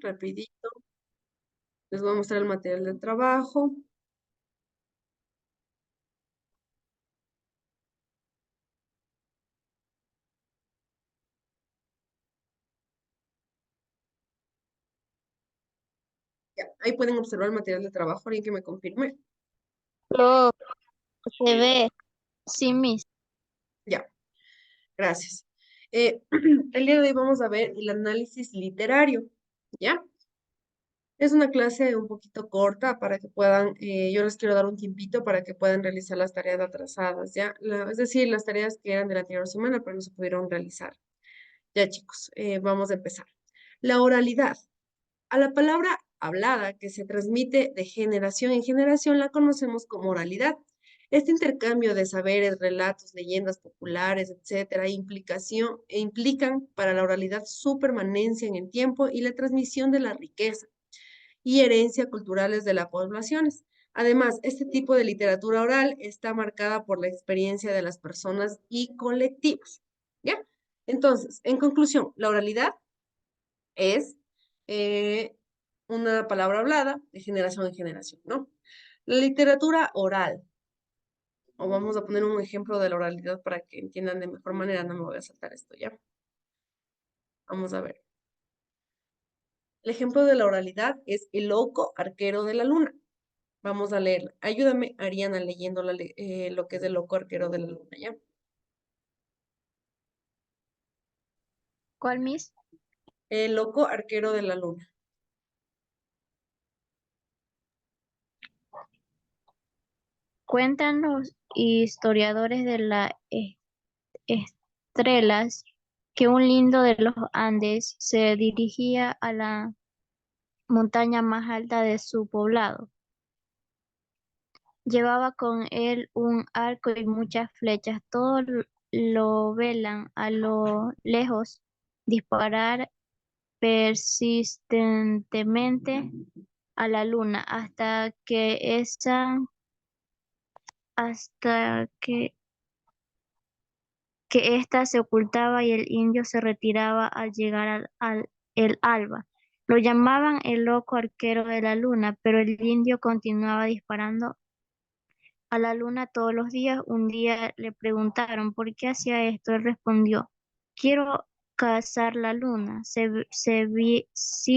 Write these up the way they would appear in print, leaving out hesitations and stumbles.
rapidito. Les voy a mostrar el material de trabajo. Ya, ahí pueden observar el material de trabajo, alguien que me confirme. Lo se ve, sí, mis. Ya, gracias. El día de hoy vamos a ver el análisis literario, ¿ya? Es una clase un poquito corta para que puedan, yo les quiero dar un tiempito para que puedan realizar las tareas atrasadas, ¿ya? Es decir, las tareas que eran de la anterior semana, pero no se pudieron realizar. Ya, chicos, vamos a empezar. La oralidad. A la palabra hablada que se transmite de generación en generación la conocemos como oralidad. Este intercambio de saberes, relatos, leyendas populares, etcétera, implican para la oralidad su permanencia en el tiempo y la transmisión de la riqueza y herencia culturales de las poblaciones. Además, este tipo de literatura oral está marcada por la experiencia de las personas y colectivos. ¿Ya? Entonces, en conclusión, la oralidad es eh, una palabra hablada de generación en generación, ¿no? La literatura oral, o vamos a poner un ejemplo de la oralidad para que entiendan de mejor manera, no me voy a saltar esto ya. Vamos a ver. El ejemplo de la oralidad es el loco arquero de la luna. Vamos a leerla. Ayúdame, Ariana, leyendo lo que es el loco arquero de la luna, ¿ya? ¿Cuál, mis? El loco arquero de la luna. Cuentan los historiadores de las estrellas que un lindo de los Andes se dirigía a la montaña más alta de su poblado. Llevaba con él un arco y muchas flechas. Todos lo velan a lo lejos disparar persistentemente a la luna hasta que ésta se ocultaba y el indio se retiraba al llegar el alba. Lo llamaban el loco arquero de la luna, pero el indio continuaba disparando a la luna todos los días. Un día le preguntaron por qué hacía esto. Él respondió: quiero cazar la luna. Si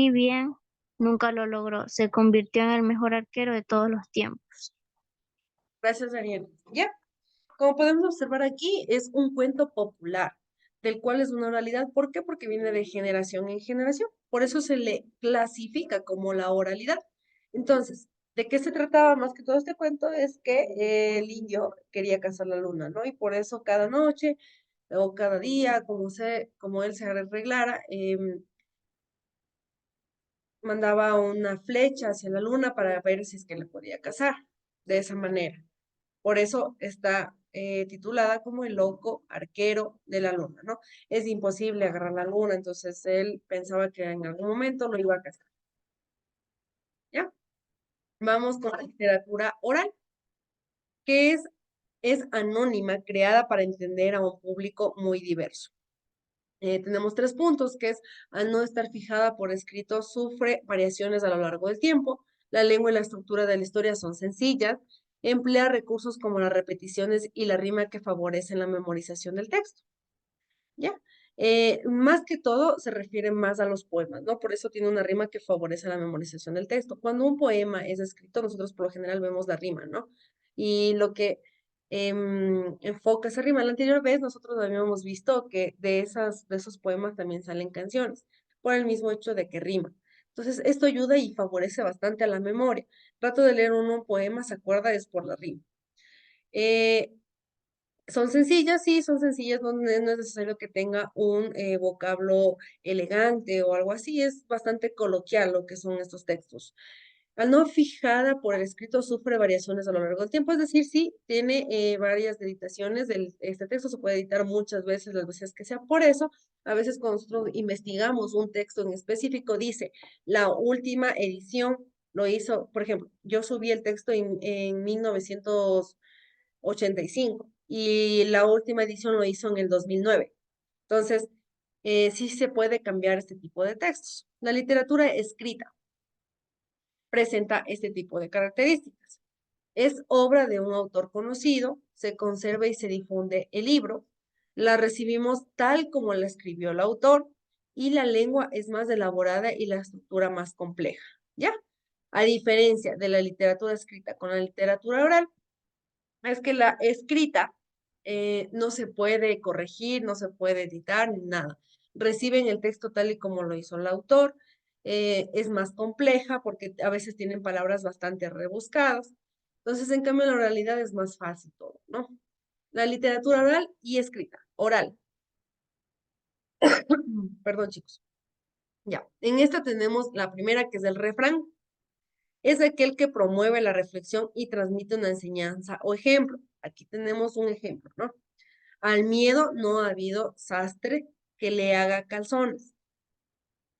bien nunca lo logró, se convirtió en el mejor arquero de todos los tiempos. Gracias, Ariana. ¿Ya? Como podemos observar aquí, es un cuento popular, del cual es una oralidad. ¿Por qué? Porque viene de generación en generación. Por eso se le clasifica como la oralidad. Entonces, ¿de qué se trataba más que todo este cuento? Es que el indio quería cazar la luna, ¿no? Y por eso cada noche o cada día, como él se arreglara, mandaba una flecha hacia la luna para ver si es que la podía cazar de esa manera. Por eso está titulada como el loco arquero de la luna, ¿no? Es imposible agarrar la luna, entonces él pensaba que en algún momento lo iba a cazar, ¿ya? Vamos con la literatura oral, que es anónima, creada para entender a un público muy diverso. Tenemos tres puntos, que es al no estar fijada por escrito, sufre variaciones a lo largo del tiempo. La lengua y la estructura de la historia son sencillas. Emplea recursos como las repeticiones y la rima que favorecen la memorización del texto. ¿Ya? Más que todo se refiere más a los poemas, ¿no? Por eso tiene una rima que favorece la memorización del texto. Cuando un poema es escrito, nosotros por lo general vemos la rima, ¿no? Y lo que enfoca esa rima. La anterior vez nosotros habíamos visto que de esos poemas también salen canciones, por el mismo hecho de que rima. Entonces, esto ayuda y favorece bastante a la memoria. Trato de leer un poema, se acuerda, es por la rima. Eh, Son sencillas, sí, son sencillas, no es necesario que tenga un vocablo elegante o algo así, es bastante coloquial lo que son estos textos. Al no fijada por el escrito sufre variaciones a lo largo del tiempo, es decir, sí, tiene varias editaciones, este texto se puede editar muchas veces, las veces que sea. Por eso, a veces cuando nosotros investigamos un texto en específico, dice, la última edición lo hizo, por ejemplo, yo subí el texto en 1985 y la última edición lo hizo en el 2009. Entonces, sí se puede cambiar este tipo de textos. La literatura escrita presenta este tipo de características. Es obra de un autor conocido, se conserva y se difunde el libro, la recibimos tal como la escribió el autor y la lengua es más elaborada y la estructura más compleja, ¿ya? A diferencia de la literatura escrita con la literatura oral, es que la escrita no se puede corregir, no se puede editar, ni nada. Reciben el texto tal y como lo hizo el autor. Es más compleja porque a veces tienen palabras bastante rebuscadas. Entonces, en cambio, la oralidad es más fácil todo, ¿no? La literatura oral y escrita. Oral. Perdón, chicos. Ya. En esta tenemos la primera, que es el refrán. Es aquel que promueve la reflexión y transmite una enseñanza o ejemplo. Aquí tenemos un ejemplo, ¿no? Al miedo no ha habido sastre que le haga calzones.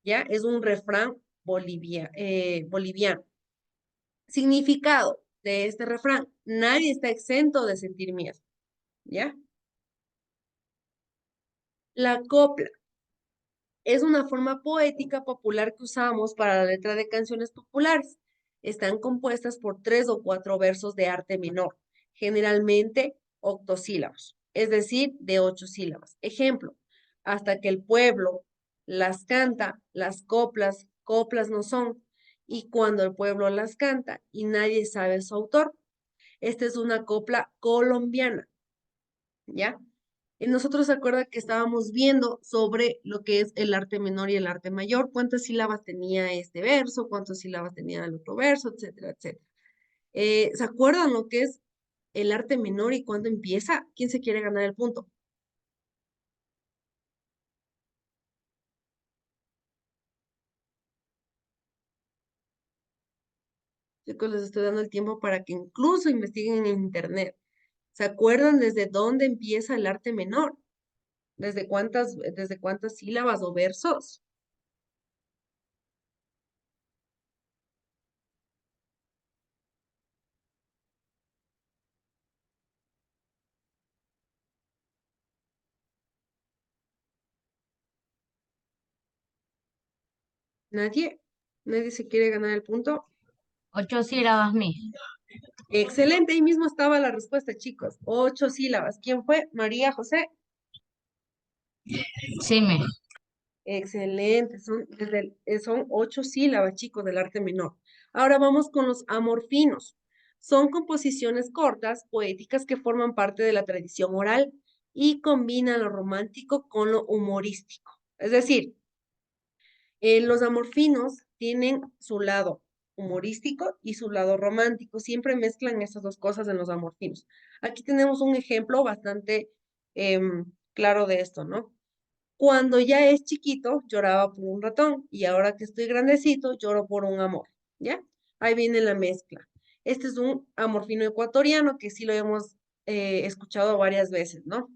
¿Ya? Es un refrán boliviano. Significado de este refrán: nadie está exento de sentir miedo. ¿Ya? La copla es una forma poética popular que usamos para la letra de canciones populares. Están compuestas por 3 o 4 versos de arte menor, generalmente octosílabos, es decir, de 8 sílabas. Ejemplo: hasta que el pueblo las canta, las coplas, coplas no son, y cuando el pueblo las canta y nadie sabe su autor. Esta es una copla colombiana, ¿ya? Y nosotros se acuerda que estábamos viendo sobre lo que es el arte menor y el arte mayor, cuántas sílabas tenía este verso, cuántas sílabas tenía el otro verso, etcétera, etcétera. ¿Se acuerdan lo que es el arte menor y cuándo empieza? ¿Quién se quiere ganar el punto? Chicos, les estoy dando el tiempo para que incluso investiguen en internet. ¿Se acuerdan desde dónde empieza el arte menor? ¿Desde cuántas sílabas o versos? ¿Nadie? ¿Nadie se quiere ganar el punto? 8 sílabas, mi. Excelente, ahí mismo estaba la respuesta, chicos. 8 sílabas. ¿Quién fue? María José. Sí, mi. Excelente, son 8 sílabas, chicos, del arte menor. Ahora vamos con los amorfinos. Son composiciones cortas, poéticas, que forman parte de la tradición oral y combinan lo romántico con lo humorístico. Es decir, los amorfinos tienen su lado humorístico y su lado romántico. Siempre mezclan estas dos cosas en los amorfinos. Aquí tenemos un ejemplo bastante claro de esto, ¿no? Cuando ya es chiquito, lloraba por un ratón y ahora que estoy grandecito, lloro por un amor, ¿ya? Ahí viene la mezcla. Este es un amorfino ecuatoriano que sí lo hemos escuchado varias veces, ¿no?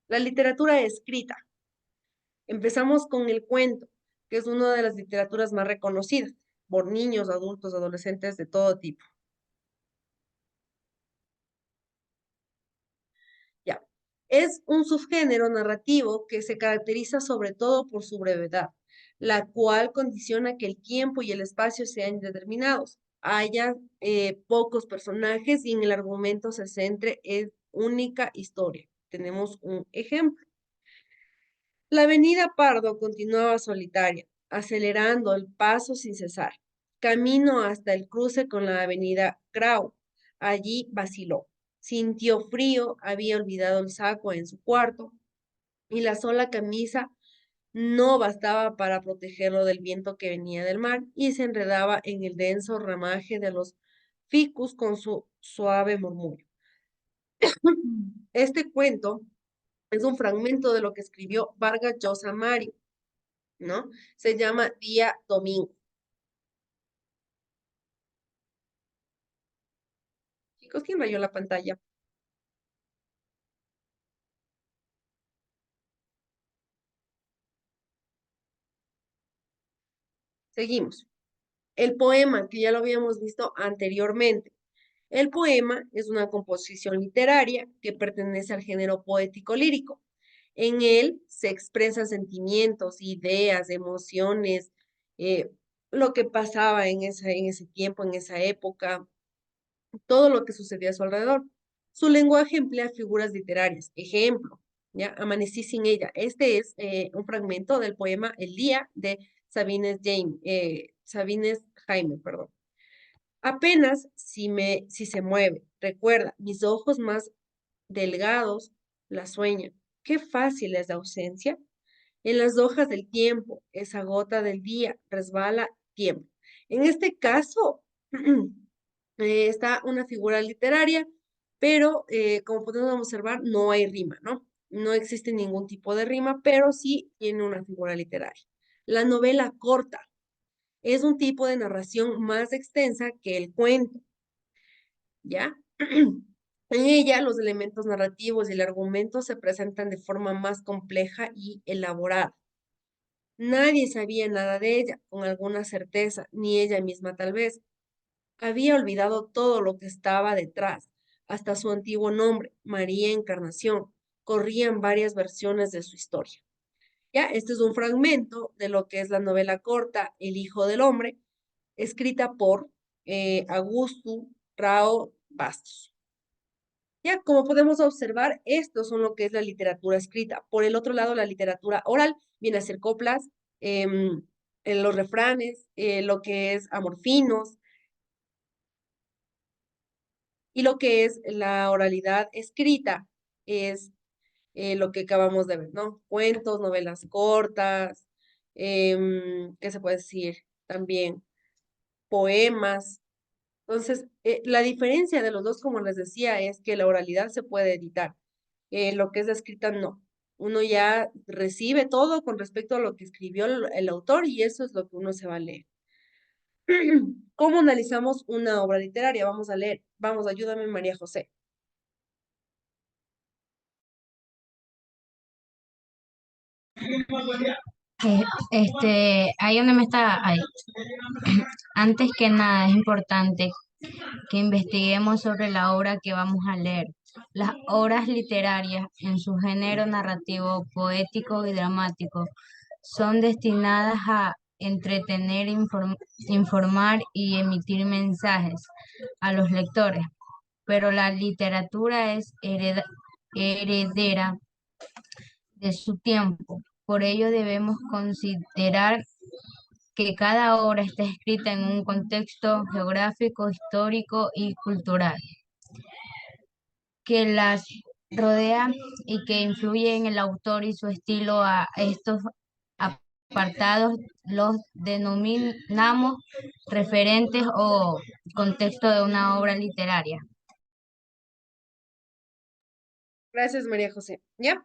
La literatura escrita. Empezamos con el cuento, que es una de las literaturas más reconocidas por niños, adultos, adolescentes de todo tipo. Ya. Es un subgénero narrativo que se caracteriza sobre todo por su brevedad, la cual condiciona que el tiempo y el espacio sean determinados. Haya pocos personajes y en el argumento se centre en única historia. Tenemos un ejemplo. La avenida Pardo continuaba solitaria, acelerando el paso sin cesar. Camino hasta el cruce con la avenida Grau. Allí vaciló. Sintió frío, había olvidado el saco en su cuarto y la sola camisa no bastaba para protegerlo del viento que venía del mar y se enredaba en el denso ramaje de los ficus con su suave murmullo. Este cuento es un fragmento de lo que escribió Vargas Llosa Mario, ¿no? Se llama Día Domingo. Chicos, ¿quién rayó la pantalla? Seguimos. El poema, que ya lo habíamos visto anteriormente. El poema es una composición literaria que pertenece al género poético lírico. En él se expresan sentimientos, ideas, emociones, lo que pasaba en ese tiempo, en esa época, todo lo que sucedía a su alrededor. Su lenguaje emplea figuras literarias. Ejemplo, ¿ya? Amanecí sin ella. Este es un fragmento del poema El día de Sabines Jaime, perdón. Apenas si se mueve, recuerda, mis ojos más delgados la sueñan. Qué fácil es la ausencia. En las hojas del tiempo, esa gota del día resbala tiempo. En este caso, está una figura literaria, pero como podemos observar, no hay rima, ¿no? No existe ningún tipo de rima, pero sí tiene una figura literaria. La novela corta es un tipo de narración más extensa que el cuento, ¿ya? En ella, los elementos narrativos y el argumento se presentan de forma más compleja y elaborada. Nadie sabía nada de ella con alguna certeza, ni ella misma tal vez. Había olvidado todo lo que estaba detrás, hasta su antiguo nombre, María Encarnación. Corrían varias versiones de su historia. Ya, este es un fragmento de lo que es la novela corta El Hijo del Hombre, escrita por Augusto Rao Bastos. Ya, como podemos observar, estos son lo que es la literatura escrita. Por el otro lado, la literatura oral viene a ser coplas, en los refranes, lo que es amorfinos, y lo que es la oralidad escrita es lo que acabamos de ver, ¿no? Cuentos, novelas cortas, ¿qué se puede decir? También poemas. Entonces, la diferencia de los dos, como les decía, es que la oralidad se puede editar. Lo que es la escrita, no. Uno ya recibe todo con respecto a lo que escribió el autor y eso es lo que uno se va a leer. ¿Cómo analizamos una obra literaria? Vamos a leer. Vamos, ayúdame, María José. Ahí donde me está, ahí. Antes que nada, es importante que investiguemos sobre la obra que vamos a leer. Las obras literarias, en su género narrativo, poético y dramático, son destinadas a entretener, informar y emitir mensajes a los lectores, pero la literatura es heredera de su tiempo. Por ello debemos considerar que cada obra está escrita en un contexto geográfico, histórico y cultural que las rodea y que influye en el autor y su estilo. A estos apartados los denominamos referentes o contexto de una obra literaria. Gracias, María José. ¿Ya?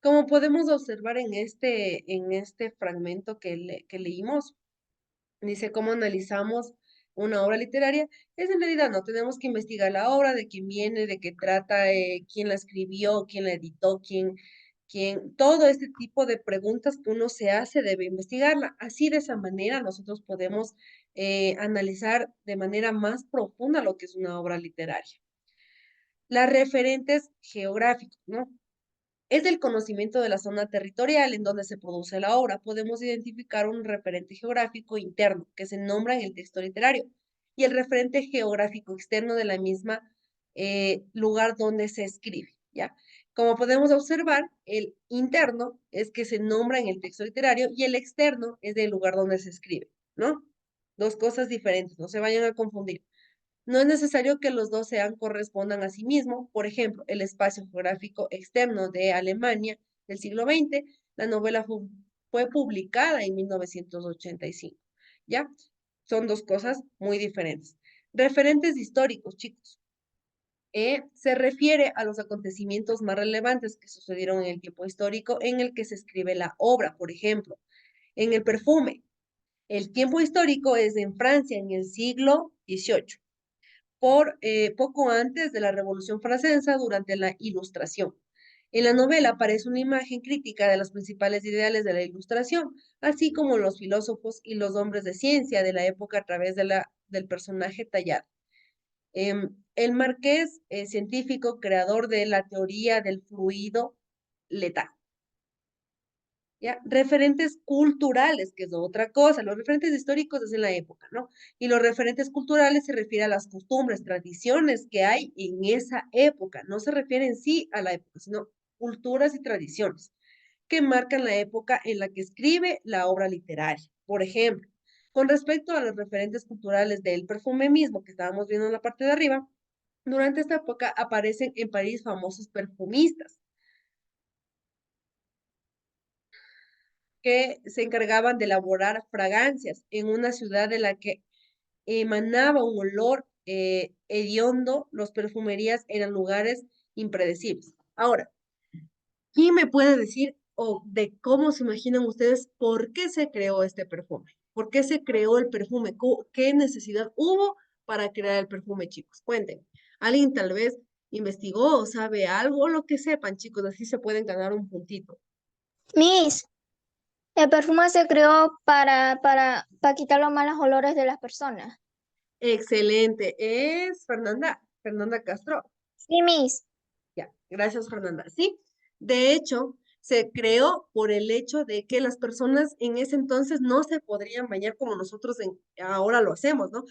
Como podemos observar en este fragmento que leímos, dice cómo analizamos una obra literaria. Es en realidad no, tenemos que investigar la obra, de quién viene, de qué trata, quién la escribió, quién la editó, todo este tipo de preguntas que uno se hace debe investigarla. Así de esa manera nosotros podemos analizar de manera más profunda lo que es una obra literaria. Las referentes geográficos, ¿no? Es el conocimiento de la zona territorial en donde se produce la obra. Podemos identificar un referente geográfico interno que se nombra en el texto literario y el referente geográfico externo de la misma lugar donde se escribe, ¿ya? Como podemos observar, el interno es que se nombra en el texto literario y el externo es del lugar donde se escribe, ¿no? Dos cosas diferentes, no se vayan a confundir. No es necesario que los dos sean correspondan a sí mismo. Por ejemplo, el espacio geográfico externo de Alemania del siglo XX, la novela fue publicada en 1985. ¿Ya? Son dos cosas muy diferentes. Referentes históricos, chicos. Se refiere a los acontecimientos más relevantes que sucedieron en el tiempo histórico en el que se escribe la obra. Por ejemplo, en el perfume. El tiempo histórico es en Francia en el siglo XVIII por poco antes de la Revolución Francesa durante la Ilustración. En la novela aparece una imagen crítica de los principales ideales de la Ilustración, así como los filósofos y los hombres de ciencia de la época a través del personaje tallado. El marqués, científico, creador de la teoría del fluido letal, ¿Ya? Referentes culturales, que es otra cosa. Los referentes históricos es en la época, ¿no? Y los referentes culturales se refiere a las costumbres, tradiciones que hay en esa época. No se refiere en sí a la época, sino culturas y tradiciones que marcan la época en la que escribe la obra literaria. Por ejemplo, con respecto a los referentes culturales del perfume mismo que estábamos viendo en la parte de arriba, durante esta época aparecen en París famosos perfumistas que se encargaban de elaborar fragancias en una ciudad de la que emanaba un olor hediondo. Los perfumerías eran lugares impredecibles. Ahora, ¿quién me puede decir o de cómo se imaginan ustedes por qué se creó este perfume? ¿Por qué se creó el perfume? ¿Qué necesidad hubo para crear el perfume, chicos? Cuenten. ¿Alguien tal vez investigó o sabe algo? Lo que sepan, chicos, así se pueden ganar un puntito. Miss, el perfume se creó para quitar los malos olores de las personas. Excelente. Es Fernanda Castro. Sí, Miss. Ya, gracias, Fernanda. Sí, de hecho, se creó por el hecho de que las personas en ese entonces no se podrían bañar como nosotros ahora lo hacemos, ¿no?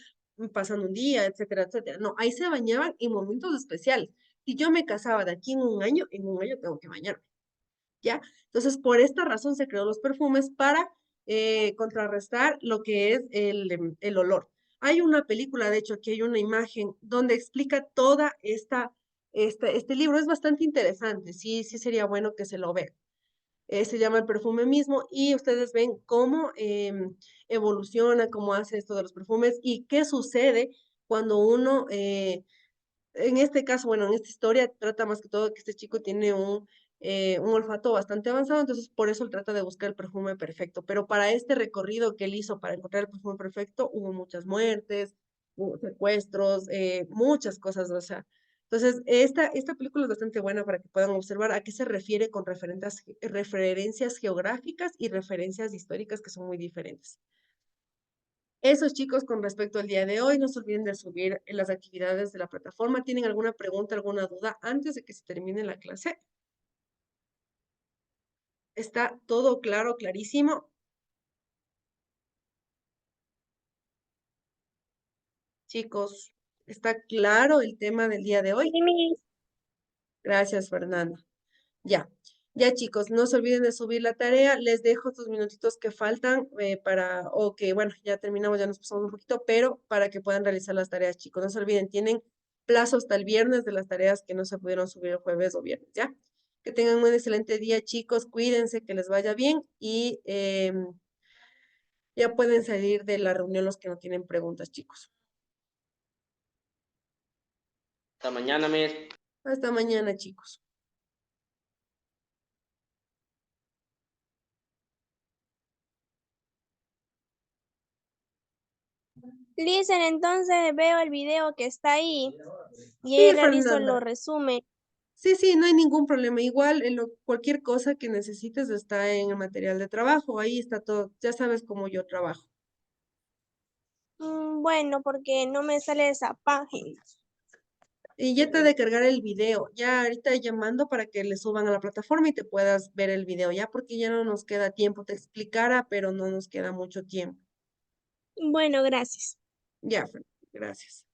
Pasando un día, etcétera, etcétera. No, ahí se bañaban en momentos especiales. Si yo me casaba de aquí en un año tengo que bañarme, ¿ya? Entonces, por esta razón se creó los perfumes para contrarrestar lo que es el olor. Hay una película, de hecho, aquí hay una imagen donde explica toda este libro. Es bastante interesante, sí, sí sería bueno que se lo vean. Se llama El perfume mismo y ustedes ven cómo evoluciona, cómo hace esto de los perfumes y qué sucede cuando uno en este caso, bueno, en esta historia trata más que todo que este chico tiene un olfato bastante avanzado, entonces por eso él trata de buscar el perfume perfecto. Pero para este recorrido que él hizo para encontrar el perfume perfecto, hubo muchas muertes, hubo secuestros, muchas cosas, o sea. Entonces, esta película es bastante buena para que puedan observar a qué se refiere con referencias geográficas y referencias históricas que son muy diferentes. Esos chicos, con respecto al día de hoy, no se olviden de subir las actividades de la plataforma. ¿Tienen alguna pregunta, alguna duda antes de que se termine la clase? ¿Está todo claro, clarísimo? Chicos, ¿está claro el tema del día de Sí, hoy? Miss. Gracias, Fernanda. Ya, ya chicos, no se olviden de subir la tarea. Les dejo estos minutitos que faltan o que, bueno, ya terminamos, ya nos pasamos un poquito, pero para que puedan realizar las tareas, chicos. No se olviden, tienen plazo hasta el viernes de las tareas que no se pudieron subir el jueves o viernes, ¿ya? Que tengan un excelente día, chicos. Cuídense, que les vaya bien y ya pueden salir de la reunión los que no tienen preguntas, chicos. Hasta mañana, Miss. Hasta mañana, chicos. Listen, entonces veo el video que está ahí y Sí, ahí realizo Fernanda. los resúmenes. Sí, sí, no hay ningún problema. Igual, cualquier cosa que necesites está en el material de trabajo. Ahí está todo. Ya sabes cómo yo trabajo. Bueno, porque no me sale esa página. Y ya te de cargar el video. Ya ahorita llamando para que le suban a la plataforma y te puedas ver el video, ya porque ya no nos queda tiempo. Te explicara, pero no nos queda mucho tiempo. Bueno, gracias. Ya, Fernanda, gracias.